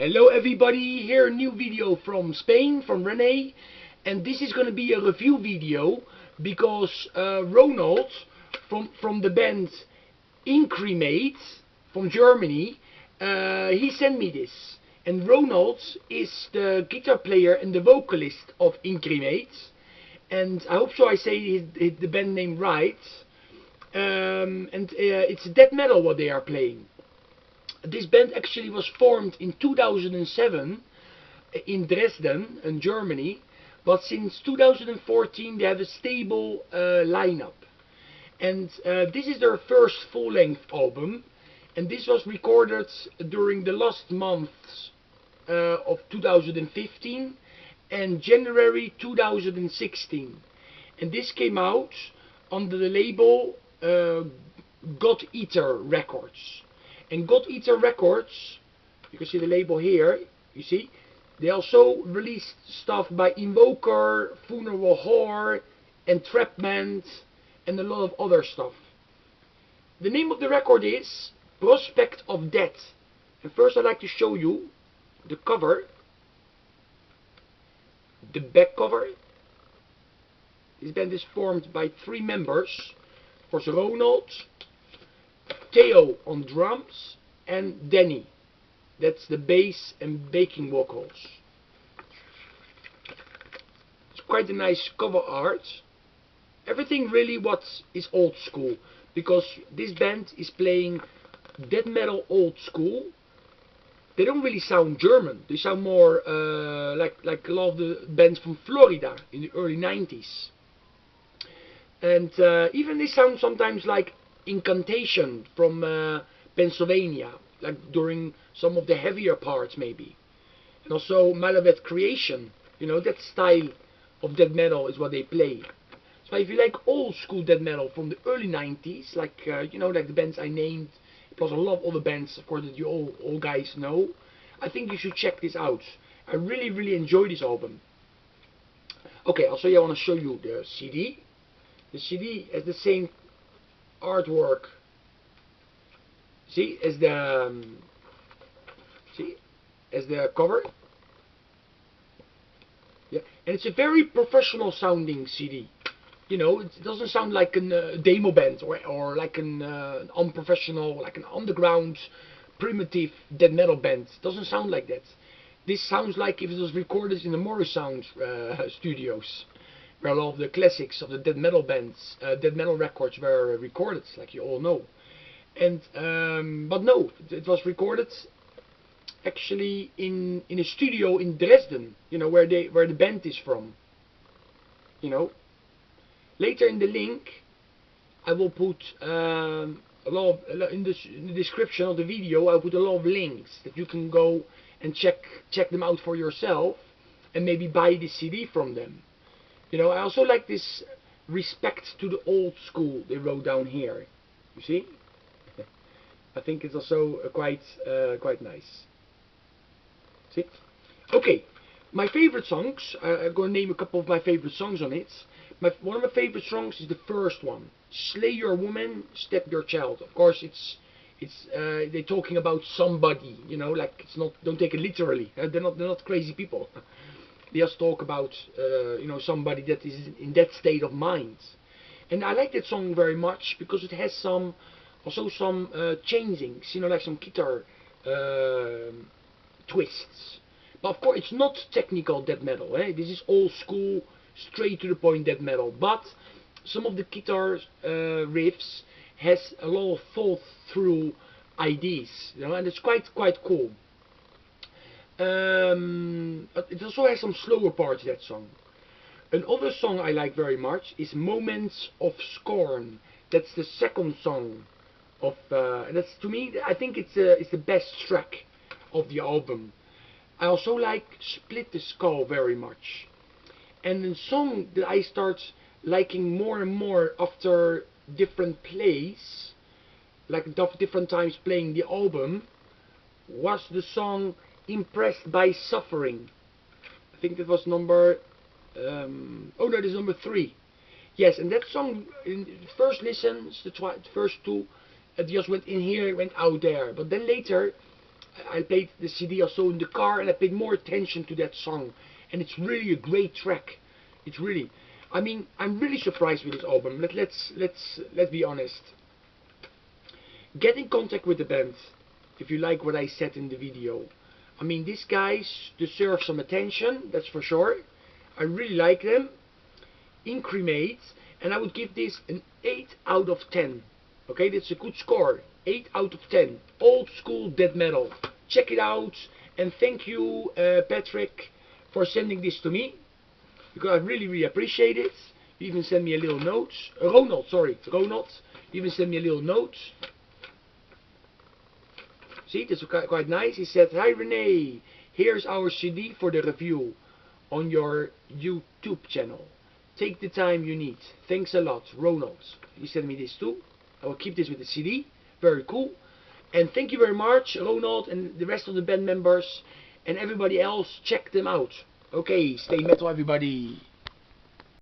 Hello everybody, here a new video from Spain, from Rene, and this is going to be a review video because Ronald from the band Incremate from Germany, he sent me this. And Ronald is the guitar player and the vocalist of Incremate, and I hope so I say the band name right. It's death metal what they are playing. This band actually was formed in 2007 in Dresden, in Germany, but since 2014 they have a stable lineup. And this is their first full-length album, and this was recorded during the last months of 2015 and January 2016. And this came out under the label GODEATER Records. And GODEATER Records, you can see the label here, you see, they also released stuff by INVOKER, Funeral Whore, ENTRAPMENT, and a lot of other stuff. The name of the record is Prospect of Death. And first I'd like to show you the cover, the back cover. This band is formed by 3 members. Of course, Ronald, Theo on drums, and Danny. That's the bass and backing vocals. It's quite a nice cover art. Everything really what is old school, because this band is playing death metal old school. They don't really sound German. They sound more like a lot of the bands from Florida in the early 90s. And even they sound sometimes like INCANTATION from Pennsylvania, like during some of the heavier parts maybe. And also MALEVOLENT CREATION, you know, that style of death metal is what they play. So if you like old school death metal from the early 90s, like you know, like the bands I named, plus a lot of other bands of course that you all guys know, I think you should check this out. I really enjoy this album. Okay, also I want to show you the CD. The CD has the same artwork, see, as the cover. Yeah, and it's a very professional sounding CD. You know, it doesn't sound like a demo band or like an unprofessional, like an underground primitive death metal band. It doesn't sound like that. This sounds like if it was recorded in the Morris Sound studios, where a lot of the classics of the death metal bands, death metal records were recorded, like you all know. And but no, it was recorded actually in a studio in Dresden, you know, where the band is from. You know. Later in the link, I will put in the description of the video. I'll put a lot of links that you can go and check them out for yourself, and maybe buy the CD from them. You know, I also like this respect to the old school they wrote down here. You see? I think it's also quite nice. See? Okay, my favorite songs. I'm going to name a couple of my favorite songs on it. One of my favorite songs is the first one, "Slay Your Woman, Step Your Child." Of course, they're talking about somebody. You know, like it's not. Don't take it literally. They're not crazy people. They just talk about you know, somebody that is in that state of mind. And I like that song very much because it has also some changings, you know, like some guitar twists. But of course it's not technical death metal, eh? This is old school, straight to the point death metal. But some of the guitar riffs has a lot of thought through ideas, you know, and it's quite cool. It also has some slower parts, that song. Another song I like very much is "Moments of Scorn." That's the second song of, and that's, to me, I think it's the best track of the album. I also like "Split the Skull" very much. And the song that I start liking more and more after different plays, like different times playing the album, was the song "Impressed by Suffering." I think that was number oh no, this is number 3. Yes, and that song, in the first listens, the first 2, it just went in here, it went out there. But then later, I played the CD also in the car, and I paid more attention to that song. And it's really a great track. It's really, I mean, I'm really surprised with this album. Let's be honest. Get in contact with the band if you like what I said in the video. I mean, these guys deserve some attention, that's for sure. I really like them. Incremate, and I would give this an 8 out of 10. Okay, that's a good score. 8 out of 10. Old school death metal. Check it out, and thank you, Patrick, for sending this to me, because I really appreciate it. You even sent me a little note. Ronald, you even sent me a little note. See, that's quite nice. He said, "Hi Renee, here's our CD for the review on your YouTube channel. Take the time you need. Thanks a lot, Ronald." He sent me this too. I will keep this with the CD. Very cool. And thank you very much, Ronald, and the rest of the band members, and everybody else. Check them out. Okay, stay metal, everybody.